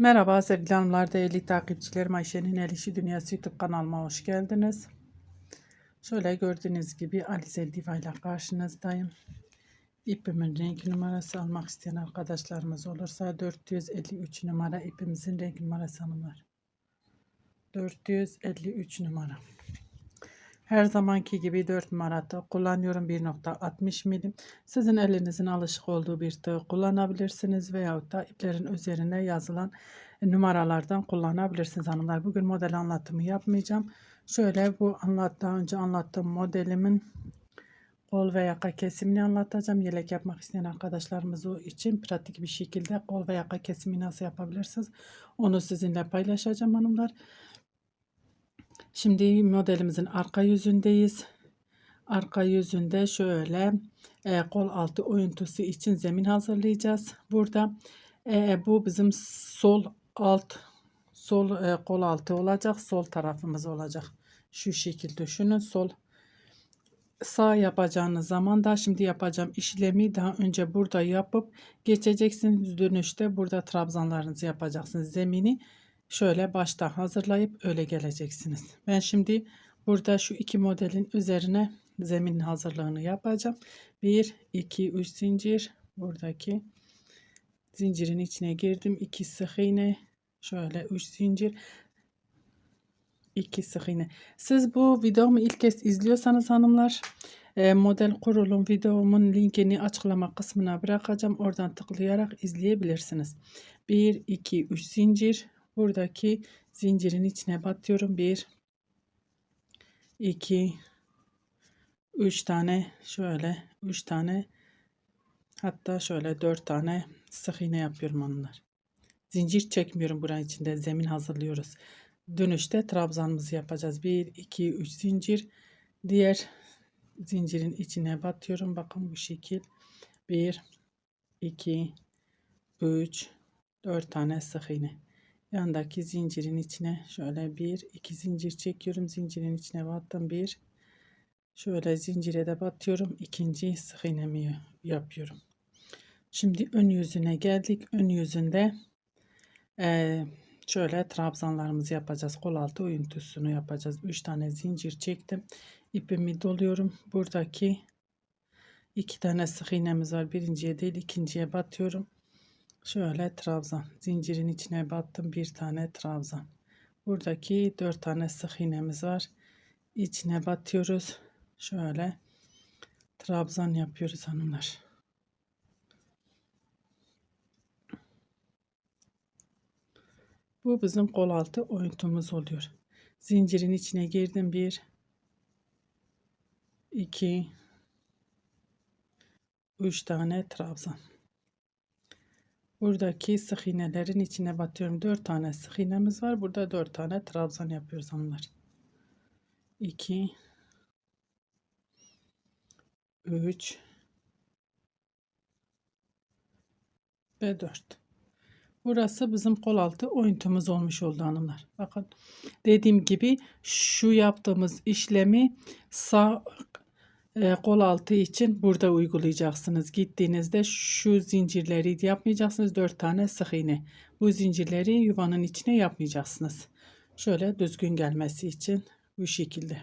Merhaba sevgili hanımlar, değerli takipçilerim. Ayşe'nin El İşi Dünyası YouTube kanalıma hoş geldiniz. Şöyle gördüğünüz gibi Alize Diva ile karşınızdayım. İpimin renk numarası almak isteyen arkadaşlarımız olursa 453 numara ipimizin renk numarası hanımlar. 453 numara. Her zamanki gibi 4 numarada kullanıyorum, 1.60 milim. Sizin elinizin alışık olduğu bir tığ kullanabilirsiniz veyahut da iplerin üzerine yazılan numaralardan kullanabilirsiniz hanımlar. Bugün model anlatımı yapmayacağım. Şöyle daha önce anlattığım modelimin kol ve yaka kesimini anlatacağım. Yelek yapmak isteyen arkadaşlarımız için pratik bir şekilde kol ve yaka kesimi nasıl yapabilirsiniz onu sizinle paylaşacağım hanımlar. Şimdi modelimizin arka yüzündeyiz. Arka yüzünde şöyle kol altı oyuntusu için zemin hazırlayacağız. Burada bu bizim sol kol altı olacak. Sol tarafımız olacak. Şu şekilde düşünün. Sağ yapacağınız zaman da şimdi yapacağım işlemi daha önce burada yapıp geçeceksiniz. Dönüşte burada trabzanlarınızı yapacaksınız. Zemini şöyle başta hazırlayıp öyle geleceksiniz. Ben şimdi burada şu iki modelin üzerine zemin hazırlığını yapacağım. 1 2 3 zincir, buradaki zincirin içine girdim. 2 sık iğne, şöyle 3 zincir, 2 sık iğne. Siz bu videomu ilk kez izliyorsanız hanımlar, model kurulum videomun linkini açıklama kısmına bırakacağım. Oradan tıklayarak izleyebilirsiniz. 1 2 3 zincir, buradaki zincirin içine batıyorum. 1 2 3 tane, şöyle 3 tane, hatta şöyle 4 tane sık iğne yapıyorum hanımlar. Zincir çekmiyorum, buranın içinde zemin hazırlıyoruz. Dönüşte trabzanımızı yapacağız. 1 2 3 zincir, diğer zincirin içine batıyorum. Bakın bu şekil. 1 2 3 4 tane sık iğne. Yandaki zincirin içine şöyle 1 2 zincir çekiyorum. Zincirin içine battım. 1, şöyle zincire de batıyorum. İkinci sık iğnemi yapıyorum. Şimdi ön yüzüne geldik. Ön yüzünde şöyle trabzanlarımızı yapacağız. Kol altı oyuntusunu yapacağız. 3 tane zincir çektim. İpimi doluyorum. Buradaki 2 tane sık iğnemiz var. Birinciye değil ikinciye batıyorum. Şöyle trabzan. Zincirin içine battım. Bir tane trabzan. Buradaki 4 tane sık iğnemiz var. İçine batıyoruz. Şöyle trabzan yapıyoruz hanımlar. Bu bizim kol altı oyuntumuz oluyor. Zincirin içine girdim. 1 2 3 tane trabzan. Buradaki sık iğnelerin içine batıyorum. 4 tane sık iğnemiz var. Burada 4 tane trabzan yapıyoruz hanımlar. 2 3 ve 4. Burası bizim kol altı oyuntumuz olmuş oldu hanımlar. Bakın dediğim gibi şu yaptığımız işlemi sağ kol altı için burada uygulayacaksınız. Gittiğinizde şu zincirleri yapmayacaksınız. 4 tane sık iğne. Bu zincirleri yuvanın içine yapmayacaksınız. Şöyle düzgün gelmesi için bu şekilde.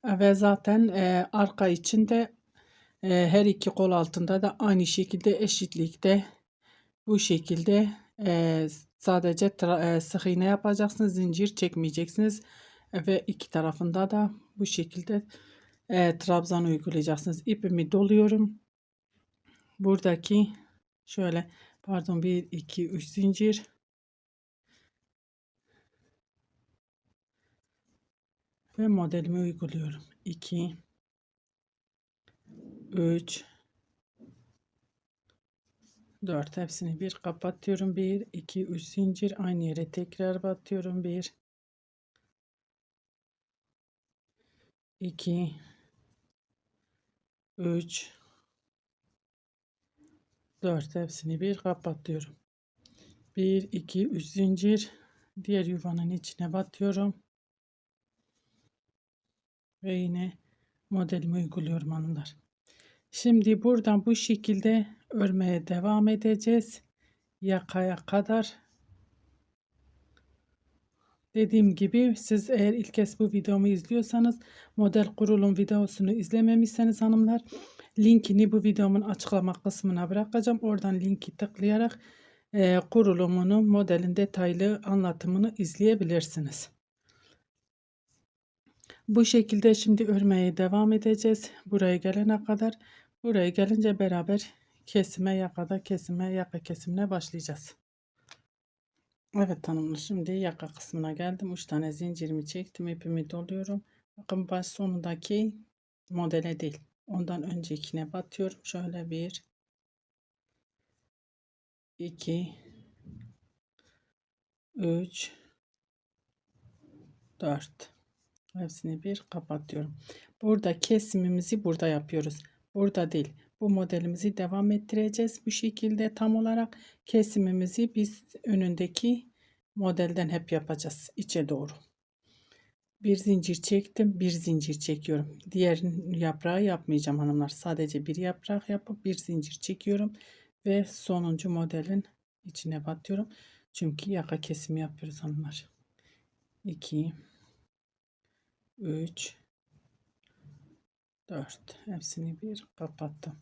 Ve zaten arka için de her iki kol altında da aynı şekilde eşitlikte bu şekilde sadece sık iğne yapacaksınız. Zincir çekmeyeceksiniz. Ve iki tarafında da bu şekilde trabzan uygulayacaksınız. İpimi doluyorum. Buradaki şöyle 1 2 3 zincir. Ve modelimi uyguluyorum. 2 3 4, hepsini bir kapatıyorum. 1 2 3 zincir, aynı yere tekrar batıyorum. 1 2 3 4, hepsini bir kapatıyorum. 1 2 3 zincir, diğer yuvanın içine batıyorum. Ve yine modelimi uyguluyorum hanımlar. Şimdi buradan bu şekilde örmeye devam edeceğiz. Yakaya kadar Dediğim gibi siz eğer ilk kez bu videomu izliyorsanız, model kurulum videosunu izlememişseniz hanımlar, linkini bu videomun açıklama kısmına bırakacağım. Oradan linki tıklayarak kurulumunu, modelin detaylı anlatımını izleyebilirsiniz. Bu şekilde şimdi örmeye devam edeceğiz. Buraya gelene kadar, buraya gelince beraber kesime, yaka kesimine başlayacağız. Evet hanımlar, şimdi yaka kısmına geldim. 3 tane zincirimi çektim, ipimi doluyorum. Bakın baş sonundaki modele değil, ondan öncekine batıyorum. Şöyle 1 2 3 4, hepsini bir kapatıyorum. Burada kesimimizi burada yapıyoruz, burada değil. Bu modelimizi devam ettireceğiz. Bu şekilde tam olarak kesimimizi biz önündeki modelden hep yapacağız, içe doğru. Bir zincir çektim, bir zincir çekiyorum. Diğer yaprağı yapmayacağım hanımlar. Sadece bir yaprak yapıp bir zincir çekiyorum ve sonuncu modelin içine batıyorum. Çünkü yaka kesimi yapıyoruz hanımlar. 2 3 4, hepsini bir kapattım.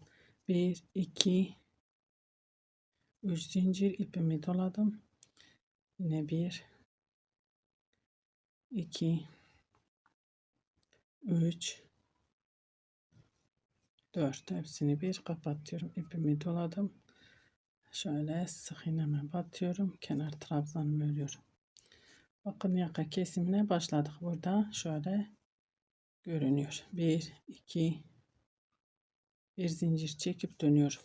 1 2 3 zincir ipimi doladım. Yine 1 2 3 4, hepsini bir kapatıyorum. İpimi doladım. Şöyle sık iğneme batıyorum. Kenar trabzanımı örüyorum. Bakın yaka kesimine başladık. Burada şöyle görünüyor. 1 2 bir zincir çekip dönüyorum.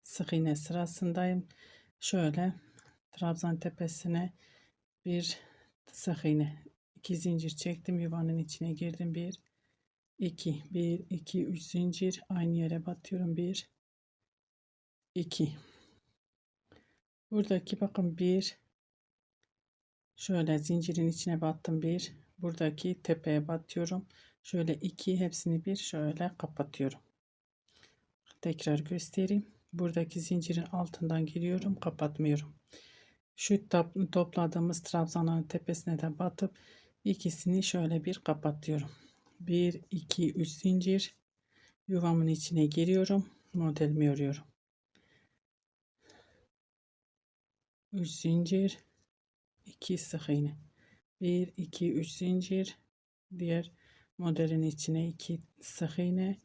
Sık iğne sırasındayım. Şöyle trabzan tepesine bir sık iğne, 2 zincir çektim, yuvanın içine girdim. 1 2 3 zincir, aynı yere batıyorum. 1 2, buradaki bakın 1, şöyle zincirin içine battım. 1, buradaki tepeye batıyorum. Şöyle 2, hepsini bir şöyle kapatıyorum. Tekrar göstereyim. Buradaki zincirin altından giriyorum, kapatmıyorum. Şu topladığımız trabzanların tepesine de batıp ikisini şöyle bir kapatıyorum. 1 2 3 zincir, yuvamın içine giriyorum, modelimi örüyorum. 3 zincir, 2 sık iğne, 1 2 3 zincir, diğer modelin içine 2 sık iğne,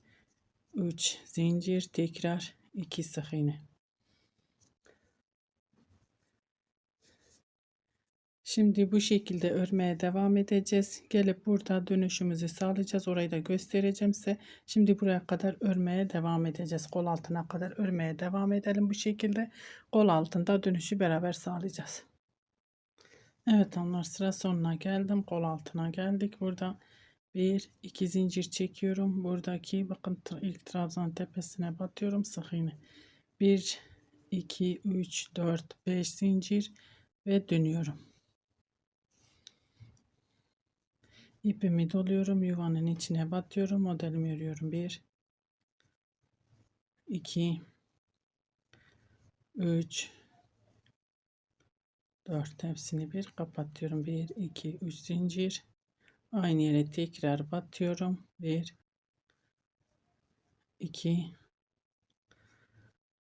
3 zincir, tekrar 2 sık iğne. Şimdi bu şekilde örmeye devam edeceğiz. Gelip burada dönüşümüzü sağlayacağız. Orayı da göstereceğim size. Şimdi buraya kadar örmeye devam edeceğiz. Kol altına kadar örmeye devam edelim bu şekilde. Kol altında dönüşü beraber sağlayacağız. Evet hanımlar, sıra sonuna geldim. Kol altına geldik. Burada 1 2 zincir çekiyorum. Buradaki bakın ilk trabzan tepesine batıyorum. Sık iğne. 1 2 3 4 5 zincir ve dönüyorum. İpimi doluyorum, yuvanın içine batıyorum, modelimi örüyorum. 1 2 3 4, hepsini bir kapatıyorum. 1 2 3 zincir, aynı yere tekrar batıyorum. 1 2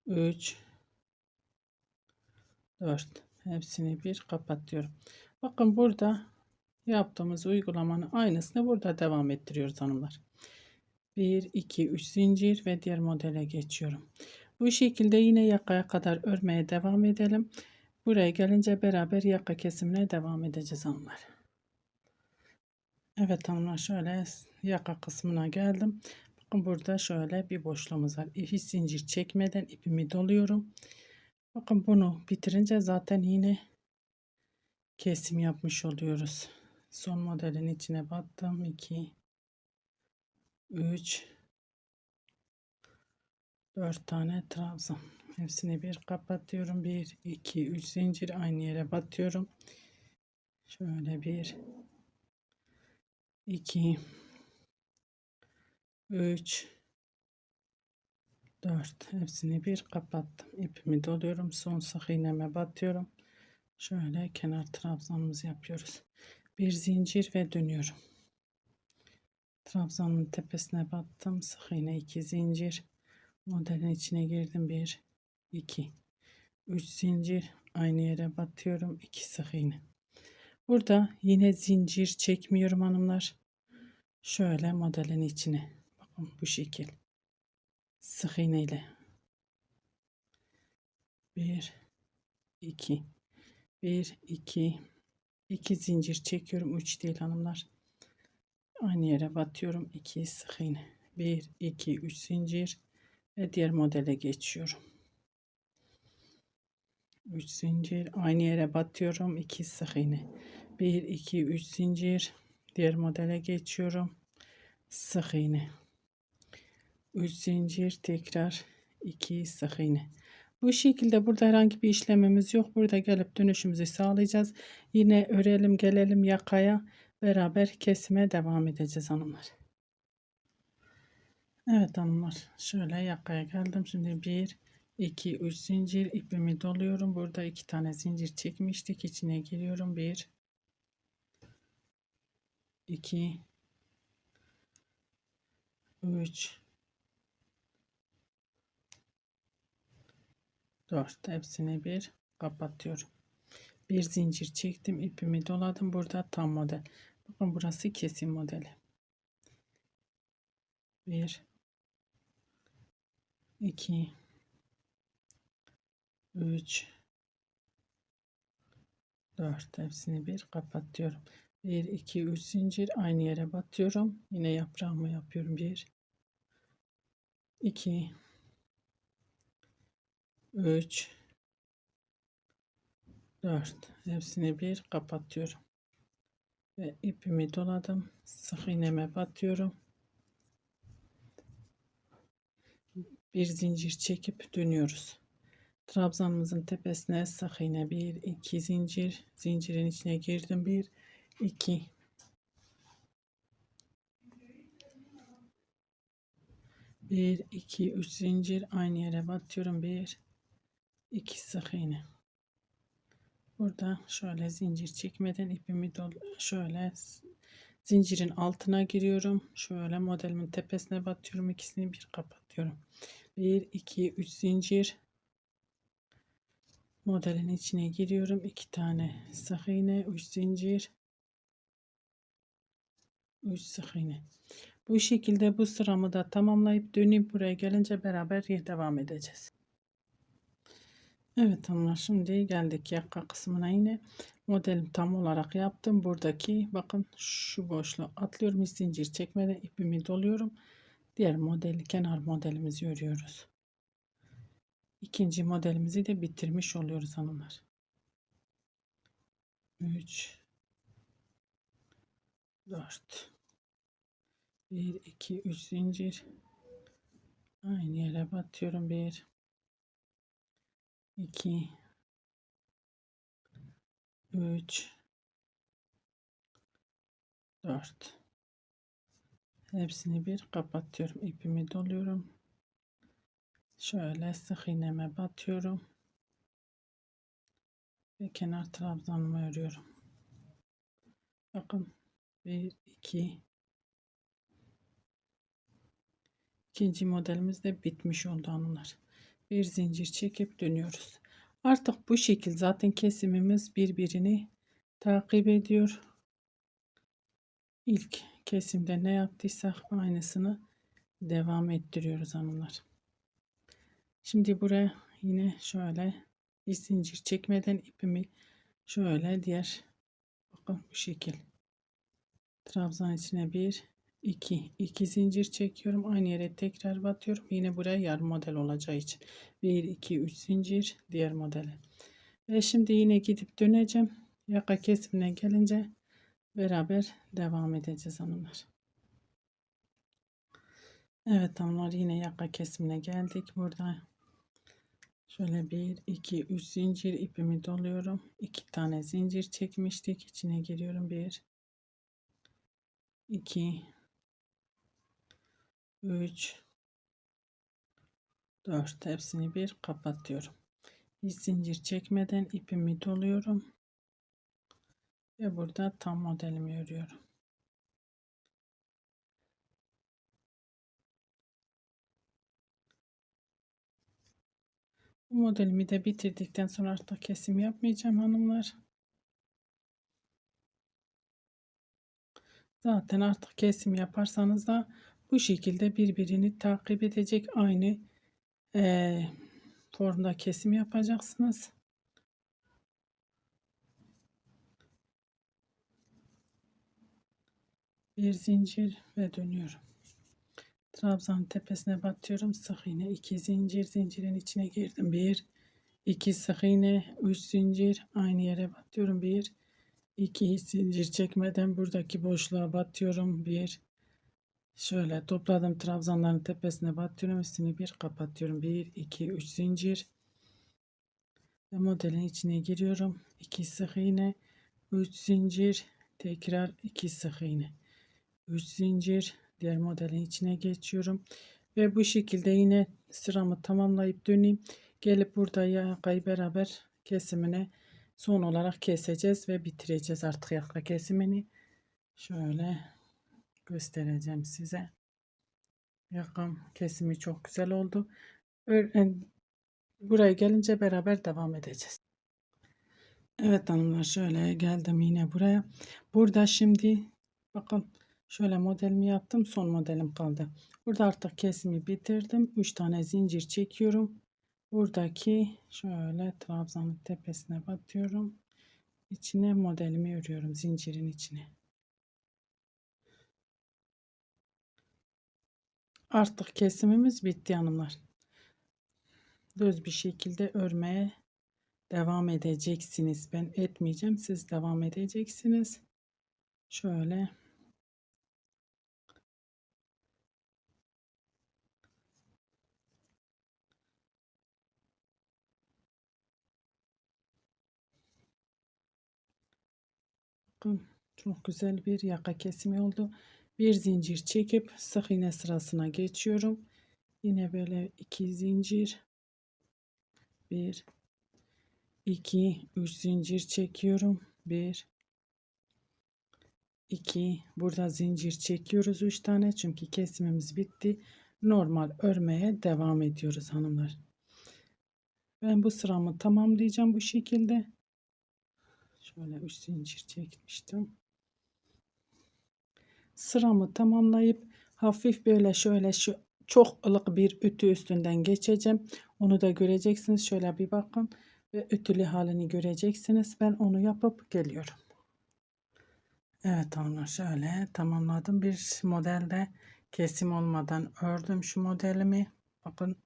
3 4, hepsini bir kapatıyorum. Bakın burada yaptığımız uygulamanın aynısını burada devam ettiriyoruz hanımlar. 1 2 3 zincir ve diğer modele geçiyorum. Bu şekilde yine yakaya kadar örmeye devam edelim. Buraya gelince beraber yaka kesimine devam edeceğiz hanımlar. Evet hanımlar, şöyle yaka kısmına geldim. Bakın burada şöyle bir boşluğumuz var. Hiç zincir çekmeden ipimi doluyorum. Bakın bunu bitirince zaten yine kesim yapmış oluyoruz. Son modelin içine battım. 2 3 4 tane trabzan. Hepsini bir kapatıyorum. 1 2 3 zincir, aynı yere batıyorum. Şöyle 1 2 3 4, hepsini bir kapattım. İpimi doluyorum. Son sık iğneme batıyorum. Şöyle kenar trabzanımızı yapıyoruz. Bir zincir ve dönüyorum. Trabzanın tepesine battım. Sık iğne 2 zincir. Modelin içine girdim. 1, 2, 3 zincir. Aynı yere batıyorum. 2 sık iğne. Burada yine zincir çekmiyorum hanımlar. Şöyle modelin içine. Bakın bu şekil. Sık iğne ile. 1, 2, 1, 2, 2 zincir çekiyorum. 3 değil hanımlar. Aynı yere batıyorum. 2 sık iğne. 1, 2, 3 zincir ve diğer modele geçiyorum. 3 zincir aynı yere batıyorum. 2 sık iğne. 1, 2, 3 zincir. Diğer modele geçiyorum. Sık iğne. 3 zincir tekrar 2 sık iğne. Bu şekilde burada herhangi bir işlemimiz yok. Burada gelip dönüşümüzü sağlayacağız. Yine örelim gelelim yakaya. Beraber kesime devam edeceğiz hanımlar. Evet hanımlar. Şöyle yakaya geldim. Şimdi 1, 2, 3 zincir ipimi doluyorum. Burada 2 tane zincir çekmiştik. İçine giriyorum. 1, 2, 3, 4. Hepsini bir kapatıyorum. Bir zincir çektim. İpimi doladım. Burada tam model. Bakın burası kesim modeli. 1, 2, 3, 4. Hepsini bir kapatıyorum. 1, 2, 3 zincir aynı yere batıyorum. Yine yaprağımı yapıyorum. 1, 2, 3, 4. Hepsini bir kapatıyorum. Ve ipimi doladım. Sık iğneme batıyorum. Bir zincir çekip dönüyoruz. Trabzanımızın tepesine sık iğne 1, 2 zincir. Zincirin içine girdim. 1, 2, 1, 2, 3 zincir aynı yere batıyorum. 1, 2 sık iğne. Burada şöyle zincir çekmeden ipimi şöyle zincirin altına giriyorum. Şöyle modelimin tepesine batıyorum. İkisini bir kapatıyorum. 1, 2, 3 zincir. Modelin içine giriyorum. 2 tane sık iğne, 3 zincir, 3 sık iğne. Bu şekilde bu sıramı da tamamlayıp dönüp buraya gelince beraber devam edeceğiz. Evet hanımlar, şimdi geldik yaka kısmına. Yine modelim tam olarak yaptım. Buradaki bakın şu boşluğu atlıyorum. Hiç zincir çekmeden ipimi doluyorum. Diğer modeli, kenar modelimizi örüyoruz. İkinci modelimizi de bitirmiş oluyoruz hanımlar. 3, 4, 1, 2, 3 zincir aynı yere batıyorum. 1, 2, 3, 4. Hepsini bir kapatıyorum. İpimi doluyorum. Şöyle sık iğneme batıyorum ve kenar trabzanımı örüyorum. Bakın 1, 2, ikinci modelimiz de bitmiş oldu hanımlar. Bir zincir çekip dönüyoruz. Artık bu şekil zaten kesimimiz birbirini takip ediyor. İlk kesimde ne yaptıysak aynısını devam ettiriyoruz hanımlar. Şimdi buraya yine şöyle bir zincir çekmeden ipimi şöyle diğer bakın bu şekil trabzan içine 1, 2 zincir çekiyorum. Aynı yere tekrar batıyorum. Yine buraya yarım model olacağı için 1, 2, 3 zincir diğer modele. Ve şimdi yine gidip döneceğim. Yaka kesimine gelince beraber devam edeceğiz hanımlar. Evet hanımlar, yine yaka kesimine geldik. Burada şöyle 1, 2, 3 zincir ipimi doluyorum. 2 tane zincir çekmiştik. İçine giriyorum. 1, 2, 3, 4. Hepsini bir kapatıyorum. Hiç zincir çekmeden ipimi doluyorum. Ve burada tam modelimi örüyorum. Bu modelimi de bitirdikten sonra artık kesim yapmayacağım hanımlar. Zaten artık kesim yaparsanız da bu şekilde birbirini takip edecek aynı formda kesim yapacaksınız. Bir zincir ve dönüyorum. Trabzanın tepesine batıyorum. Sık iğne 2 zincir, zincirin içine girdim. 1 2 sık iğne, 3 zincir, aynı yere batıyorum. 1 2 zincir çekmeden buradaki boşluğa batıyorum. 1 şöyle topladım, trabzanların tepesine batıyorum, üstünü bir kapatıyorum. 1 2 3 zincir ve modelin içine giriyorum. 2 sık iğne, 3 zincir, tekrar 2 sık iğne, 3 zincir, diğer modelin içine geçiyorum ve bu şekilde yine sıramı tamamlayıp döneyim. Gelip burada yakayı beraber kesimine son olarak keseceğiz ve bitireceğiz artık yaka kesimini. Şöyle göstereceğim size. Yakam kesimi çok güzel oldu. Buraya gelince beraber devam edeceğiz. Evet hanımlar, şöyle geldim yine buraya. Burada şimdi bakın şöyle modelimi yaptım. Son modelim kaldı. Burada artık kesimi bitirdim. 3 tane zincir çekiyorum. Buradaki şöyle trabzanın tepesine batıyorum. İçine modelimi örüyorum, zincirin içine. Artık kesimimiz bitti hanımlar. Düz bir şekilde örmeye devam edeceksiniz. Ben etmeyeceğim. Siz devam edeceksiniz. Şöyle bakın, çok güzel bir yaka kesimi oldu. Bir zincir çekip sık iğne sırasına geçiyorum. Yine böyle 2 zincir, 1 2 3 zincir çekiyorum. 1 2 burada zincir çekiyoruz 3 tane, çünkü kesimimiz bitti. Normal örmeye devam ediyoruz hanımlar. Ben bu sıramı tamamlayacağım bu şekilde. Şöyle 3 zincir çekmiştim. Sıramı tamamlayıp hafif böyle şöyle şu çok ılık bir ütü üstünden geçeceğim. Onu da göreceksiniz. Şöyle bir bakın ve ütülü halini göreceksiniz. Ben onu yapıp geliyorum. Evet hanımlar, şöyle tamamladım. Bir modelde kesim olmadan ördüm şu modelimi. Bakın,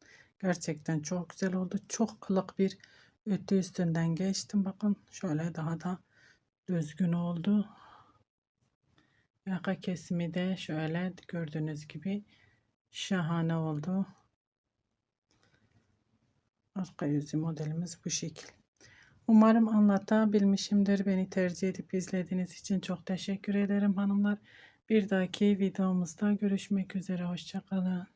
gerçekten çok güzel oldu. Çok ılık bir ütü üstünden geçtim. Bakın şöyle daha da düzgün oldu. Yaka kesimi de şöyle gördüğünüz gibi şahane oldu. Arka yüzü modelimiz bu şekil. Umarım anlatabilmişimdir. Beni tercih edip izlediğiniz için çok teşekkür ederim hanımlar. Bir dahaki videomuzda görüşmek üzere. Hoşça kalın.